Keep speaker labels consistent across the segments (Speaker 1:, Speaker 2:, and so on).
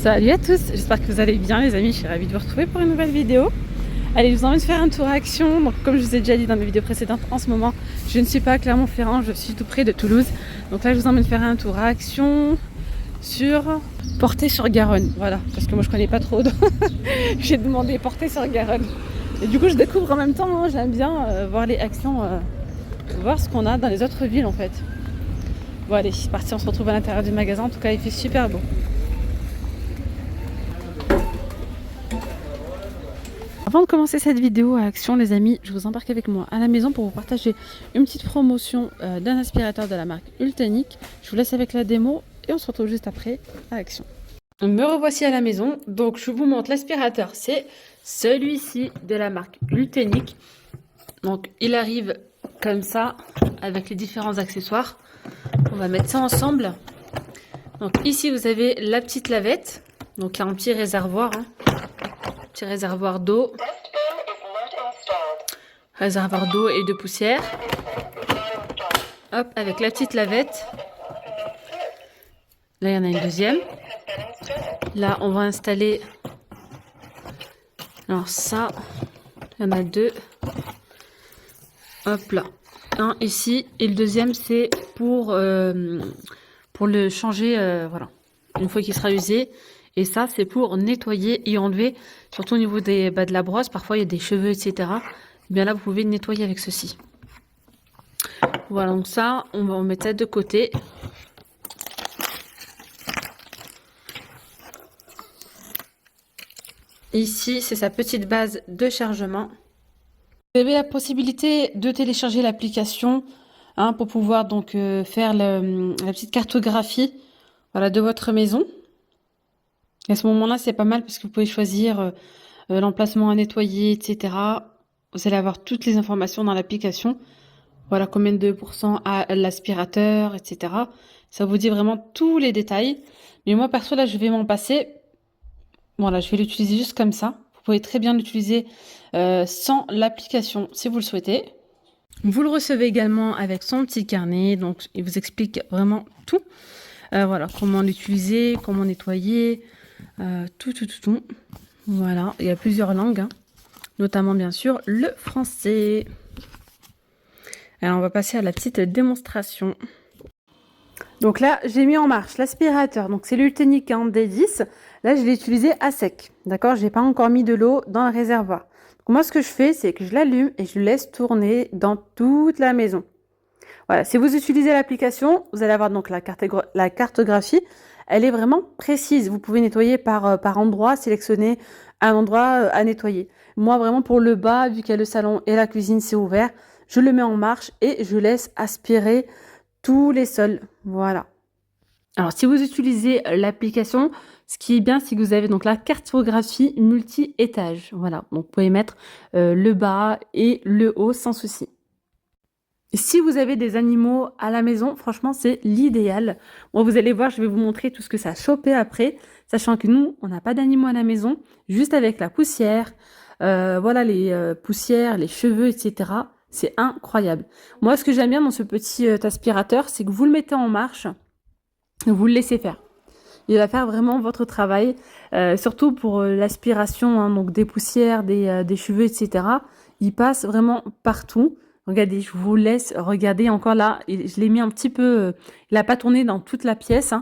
Speaker 1: Salut à tous, j'espère que vous allez bien les amis, je suis ravie de vous retrouver pour une nouvelle vidéo. Allez, je vous emmène faire un tour à Action. Donc comme je vous ai déjà dit dans mes vidéos précédentes, en ce moment je ne suis pas à Clermont-Ferrand, je suis tout près de Toulouse. Donc là je vous emmène faire un tour à Action sur Portée-sur-Garonne. Voilà, parce que moi je connais pas trop, donc j'ai demandé Portée-sur-Garonne. Et du coup je découvre en même temps, hein, j'aime bien voir les actions, voir ce qu'on a dans les autres villes en fait. Bon allez, c'est parti, on se retrouve à l'intérieur du magasin, en tout cas il fait super beau. Avant de commencer cette vidéo à Action les amis, je vous embarque avec moi à la maison pour vous partager une petite promotion d'un aspirateur de la marque Ultenic. Je vous laisse avec la démo et on se retrouve juste après à Action. Me revoici à la maison, donc je vous montre l'aspirateur, c'est celui-ci de la marque Ultenic. Donc il arrive comme ça avec les différents accessoires. On va mettre ça ensemble. Donc ici vous avez la petite lavette, donc il y a un petit réservoir. Petit réservoir d'eau et de poussière. Hop, avec la petite lavette. Là, il y en a une deuxième. Là, on va installer. Alors ça, il y en a deux. Hop là. Un ici. Et le deuxième, c'est pour le changer, voilà. Une fois qu'il sera usé. Et ça, c'est pour nettoyer et enlever, surtout au niveau des bas de la brosse. Parfois, il y a des cheveux, etc. Et bien là, vous pouvez nettoyer avec ceci. Voilà, donc ça, on va mettre ça de côté. Ici, c'est sa petite base de chargement. Vous avez la possibilité de télécharger l'application pour pouvoir donc faire la petite cartographie, voilà, de votre maison. Et à ce moment-là, c'est pas mal parce que vous pouvez choisir l'emplacement à nettoyer, etc. Vous allez avoir toutes les informations dans l'application. Voilà, combien de pourcents à l'aspirateur, etc. Ça vous dit vraiment tous les détails. Mais moi, perso, là, je vais m'en passer. Voilà, je vais l'utiliser juste comme ça. Vous pouvez très bien l'utiliser sans l'application si vous le souhaitez. Vous le recevez également avec son petit carnet. Donc, il vous explique vraiment tout. Voilà, comment l'utiliser, comment nettoyer. Tout. Voilà, il y a plusieurs langues, notamment bien sûr le français. Alors on va passer à la petite démonstration. Donc là, j'ai mis en marche l'aspirateur. Donc c'est l'Ultenic D10. Là, je l'ai utilisé à sec. D'accord, j'ai pas encore mis de l'eau dans le réservoir. Donc moi, ce que je fais, c'est que je l'allume et je le laisse tourner dans toute la maison. Voilà, si vous utilisez l'application, vous allez avoir donc la cartographie. Elle est vraiment précise. Vous pouvez nettoyer par endroit, sélectionner un endroit à nettoyer. Moi, vraiment pour le bas, vu qu'il y a le salon et la cuisine, c'est ouvert, je le mets en marche et je laisse aspirer tous les sols. Voilà. Alors, si vous utilisez l'application, ce qui est bien, c'est que vous avez donc la cartographie multi-étage. Voilà, donc vous pouvez mettre le bas et le haut sans souci. Si vous avez des animaux à la maison, franchement, c'est l'idéal. Bon, vous allez voir, je vais vous montrer tout ce que ça a chopé après, sachant que nous, on n'a pas d'animaux à la maison, juste avec la poussière, voilà, les poussières, les cheveux, etc. C'est incroyable. Moi, ce que j'aime bien dans ce petit aspirateur, c'est que vous le mettez en marche, vous le laissez faire. Il va faire vraiment votre travail, surtout pour l'aspiration, donc des poussières, des cheveux, etc. Il passe vraiment partout. Regardez, je vous laisse regarder encore là. Je l'ai mis un petit peu... il n'a pas tourné dans toute la pièce.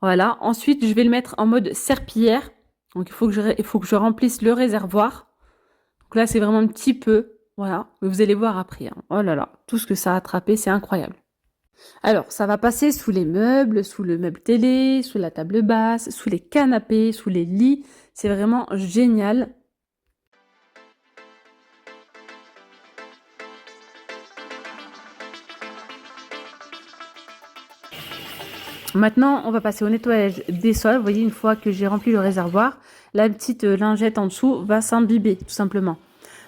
Speaker 1: Voilà. Ensuite, je vais le mettre en mode serpillière. Donc, il faut que je remplisse le réservoir. Donc là, c'est vraiment un petit peu. Voilà. Mais vous allez voir après. Oh là là. Tout ce que ça a attrapé, c'est incroyable. Alors, ça va passer sous les meubles, sous le meuble télé, sous la table basse, sous les canapés, sous les lits. C'est vraiment génial. Maintenant, on va passer au nettoyage des sols. Vous voyez, une fois que j'ai rempli le réservoir, la petite lingette en dessous va s'imbiber, tout simplement.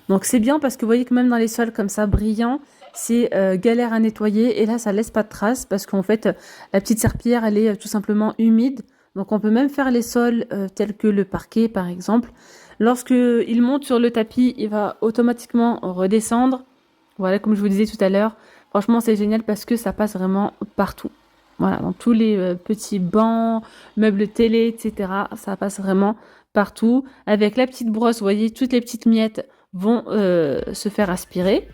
Speaker 1: Donc, c'est bien parce que vous voyez que même dans les sols comme ça, brillants, c'est galère à nettoyer. Et là, ça laisse pas de traces parce qu'en fait, la petite serpillière, elle est tout simplement humide. Donc, on peut même faire les sols tels que le parquet, par exemple. Lorsqu'il monte sur le tapis, il va automatiquement redescendre. Voilà, comme je vous disais tout à l'heure. Franchement, c'est génial parce que ça passe vraiment partout. Voilà, dans tous les petits bancs, meubles télé, etc. Ça passe vraiment partout. Avec la petite brosse, vous voyez, toutes les petites miettes vont se faire aspirer.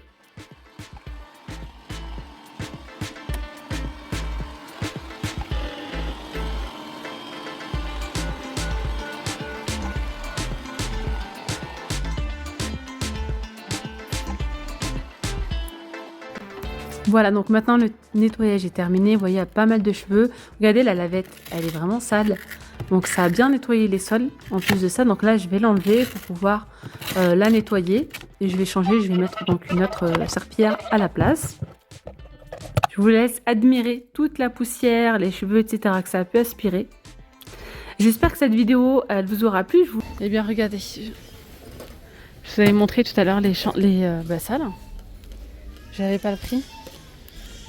Speaker 1: Voilà, donc maintenant le nettoyage est terminé. Vous voyez, il y a pas mal de cheveux. Regardez, la lavette, elle est vraiment sale. Donc ça a bien nettoyé les sols. En plus de ça, donc là, je vais l'enlever pour pouvoir la nettoyer. Et je vais changer, je vais mettre donc une autre serpillière à la place. Je vous laisse admirer toute la poussière, les cheveux, etc. que ça a pu aspirer. J'espère que cette vidéo, elle vous aura plu. Eh bien, regardez. Je vous avais montré tout à l'heure les salles. J'avais pas le prix.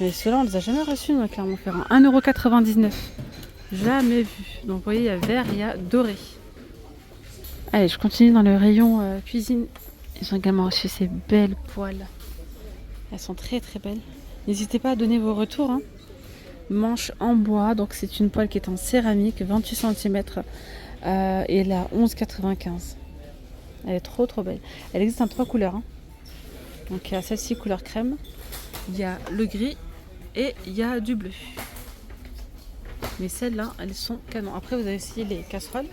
Speaker 1: Mais ceux-là, on les a jamais reçus dans Clermont-Ferrand. 1,99 €. Jamais vu. Donc, vous voyez, il y a vert, il y a doré. Allez, je continue dans le rayon cuisine. Ils ont également reçu ces belles poêles. Elles sont très très belles. N'hésitez pas à donner vos retours. Hein. Manche en bois. Donc, c'est une poêle qui est en céramique, 28 cm. Et elle est à 11,95 €. Elle est trop trop belle. Elle existe en 3 couleurs. Hein. Donc, il y a celle-ci couleur crème. Il y a le gris. Et il y a du bleu. Mais celles-là, elles sont canon. Après, vous avez aussi les casseroles.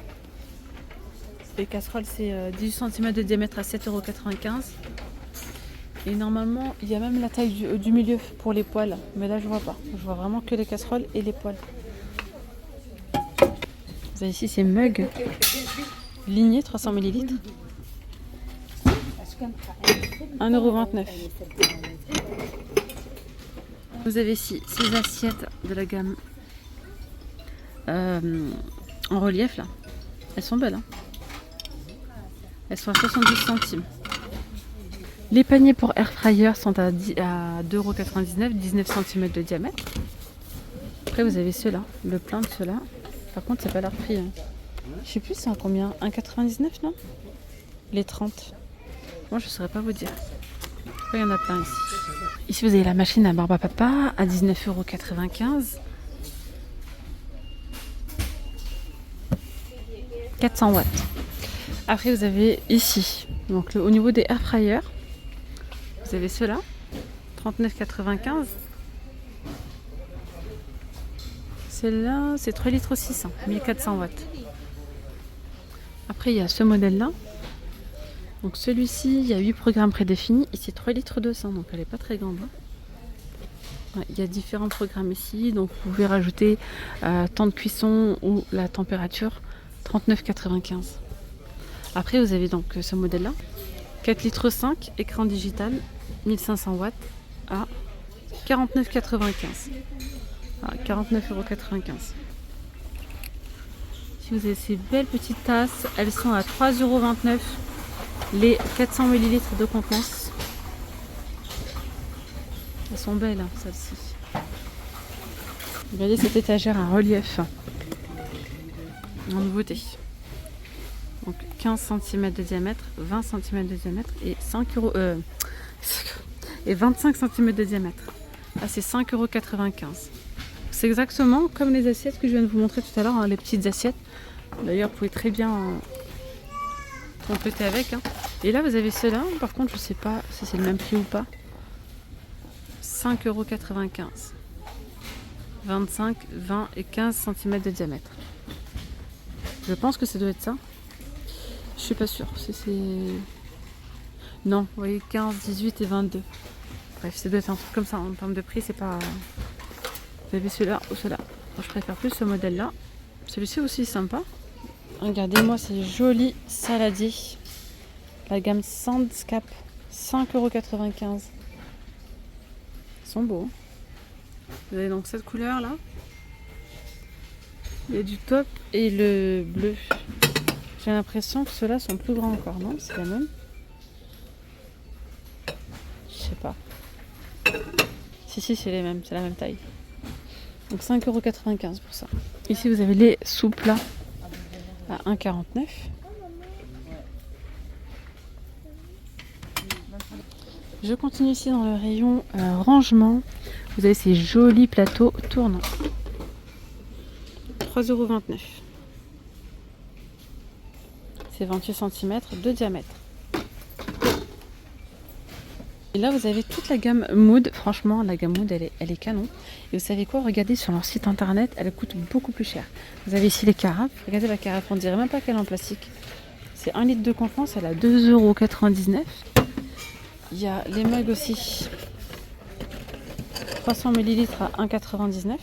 Speaker 1: Les casseroles, c'est 18 cm de diamètre à 7,95 €. Et normalement, il y a même la taille du milieu pour les poêles. Mais là, je vois pas. Je vois vraiment que les casseroles et les poêles. Vous avez ici ces mugs lignés, 300 ml. 1,29 €. Vous avez ici ces assiettes de la gamme en relief là. Elles sont belles. Hein. Elles sont à 70 centimes. Les paniers pour air fryer sont à 2,99 €, 19 cm de diamètre. Après vous avez ceux-là, le plein de ceux-là. Par contre c'est pas leur prix. Hein. Je sais plus c'est à combien, 1,99 € non? Les 30. Moi je saurais pas vous dire. Après, il y en a plein ici. Ici vous avez la machine à barbe à papa à 19,95 €. 400 watts. Après vous avez ici, donc au niveau des air fryers, vous avez ceux-là, 39,95 €. Celle-là, c'est 3 litres 600, 1400 watts. Après il y a ce modèle-là. Donc celui-ci, il y a 8 programmes prédéfinis et c'est 3 litres 200, donc elle n'est pas très grande. Ouais, il y a différents programmes ici, donc vous pouvez rajouter temps de cuisson ou la température, 39,95 €. Après vous avez donc ce modèle-là, 4 litres 5, écran digital, 1500 watts à 49,95 €. Voilà, 49,95 €. Si vous avez ces belles petites tasses, elles sont à 3,29 €. Les 400 ml de contenance. Elles sont belles, hein, celles-ci. Regardez cette étagère à relief. En nouveauté. Donc 15 cm de diamètre, 20 cm de diamètre et 25 cm de diamètre. Là c'est 5,95 €. C'est exactement comme les assiettes que je viens de vous montrer tout à l'heure, hein, les petites assiettes. D'ailleurs vous pouvez très bien compléter avec. Hein. Et là vous avez ceux-là, par contre je sais pas si c'est le même prix ou pas. 5,95 €. 25, 20 et 15 cm de diamètre. Je pense que ça doit être ça. Je suis pas sûre. Non, vous voyez 15, 18 et 22. Bref, ça doit être un truc comme ça. En termes de prix, c'est pas... Vous avez celui-là ou celui-là. Je préfère plus ce modèle-là. Celui-ci aussi est sympa. Regardez-moi ces jolis saladiers. La gamme Sandscape. 5,95 €. Ils sont beaux. Vous avez donc cette couleur là. Il y a du top et le bleu. J'ai l'impression que ceux-là sont plus grands encore, non? C'est la même? Je sais pas. Si, c'est les mêmes, c'est la même taille. Donc 5,95 € pour ça. Ici vous avez les soupes là à 1,49 €. Je continue ici dans le rayon rangement. Vous avez ces jolis plateaux tournants. 3,29 €. C'est 28 cm de diamètre. Et là, vous avez toute la gamme Mood. Franchement, la gamme Mood, elle est canon. Et vous savez quoi? Regardez sur leur site internet, elle coûte beaucoup plus cher. Vous avez ici les carafes. Regardez la carafe, on dirait même pas qu'elle est en plastique. C'est 1 litre de contenance, elle a 2,99 €. Il y a les mugs aussi. 300 ml à 1,99 €.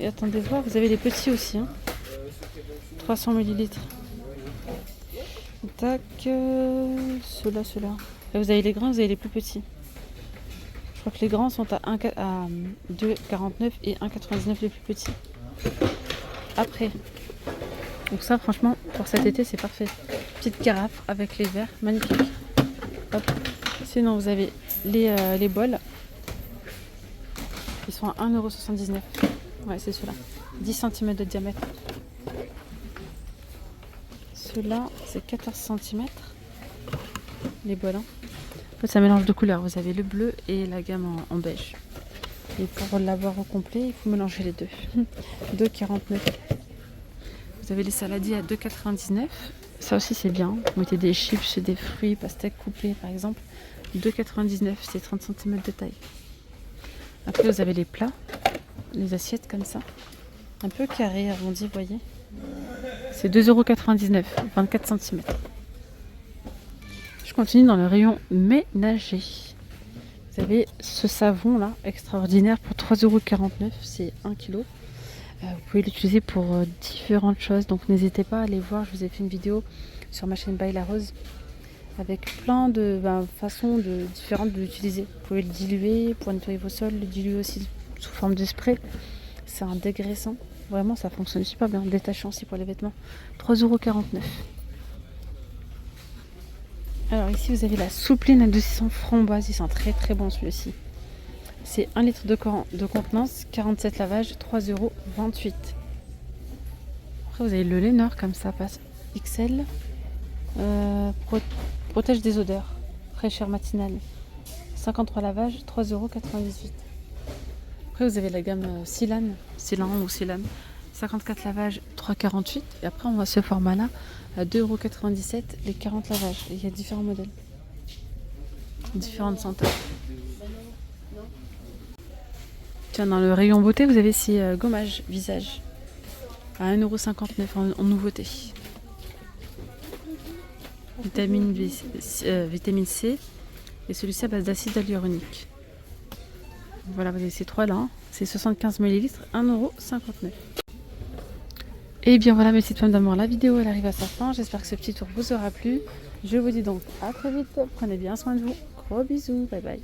Speaker 1: Et attendez voir, vous avez les petits aussi. 300 ml. Tac, ceux-là. Et vous avez les grands, vous avez les plus petits. Je crois que les grands sont à 2,49 € et 1,99 € les plus petits. Après, donc ça franchement pour cet été c'est parfait. Petite carafe avec les verres, magnifique. Hop. Sinon vous avez les bols. Ils sont à 1,79 €. Ouais, c'est ceux-là. 10 cm de diamètre. Ceux-là, c'est 14 cm. Les bols. En fait, ça mélange de couleurs. Vous avez le bleu et la gamme en beige. Et pour l'avoir au complet, il faut mélanger les deux. 2,49 €. Vous avez les saladiers à 2,99 €. Ça aussi, c'est bien. Vous mettez des chips, des fruits, pastèques coupés, par exemple. 2,99 €, c'est 30 cm de taille. Après, vous avez les plats, les assiettes comme ça. Un peu carré, arrondi, vous voyez. C'est 2,99 €, 24 cm. Je continue dans le rayon ménager. Vous avez ce savon là, extraordinaire, pour 3,49 €, c'est 1 kg. Vous pouvez l'utiliser pour différentes choses, donc n'hésitez pas à aller voir. Je vous ai fait une vidéo sur ma chaîne By La Rose avec plein de façons différentes de l'utiliser. Vous pouvez le diluer pour nettoyer vos sols, le diluer aussi sous forme de spray. C'est un dégraissant. Vraiment, ça fonctionne super bien. Détachant aussi pour les vêtements. 3,49 €. Alors ici, vous avez la soupline adoucissant framboise. Ils sont très très bons celui-ci. C'est 1 litre de contenance, 47 lavages, 3,28 €. Après, vous avez le Lénore comme ça, passe XL. Protège des odeurs. Fraîcheur matinale. 53 lavages, 3,98 €. Après, vous avez la gamme Silan ou Silan. 54 lavages, 3,48 €. Et après, on voit ce format-là à 2,97 €, les 40 lavages. Et il y a différents modèles. Différentes senteurs. Tiens, dans le rayon beauté, vous avez ces gommages visage à 1,59 € en nouveauté. Vitamine C et celui-ci à base d'acide hyaluronique. Voilà, vous avez ces trois-là. C'est 75 ml, 1,59 €. Et bien voilà mes petites femmes d'amour, la vidéo elle arrive à sa fin. J'espère que ce petit tour vous aura plu. Je vous dis donc à très vite. Prenez bien soin de vous. Gros bisous. Bye bye.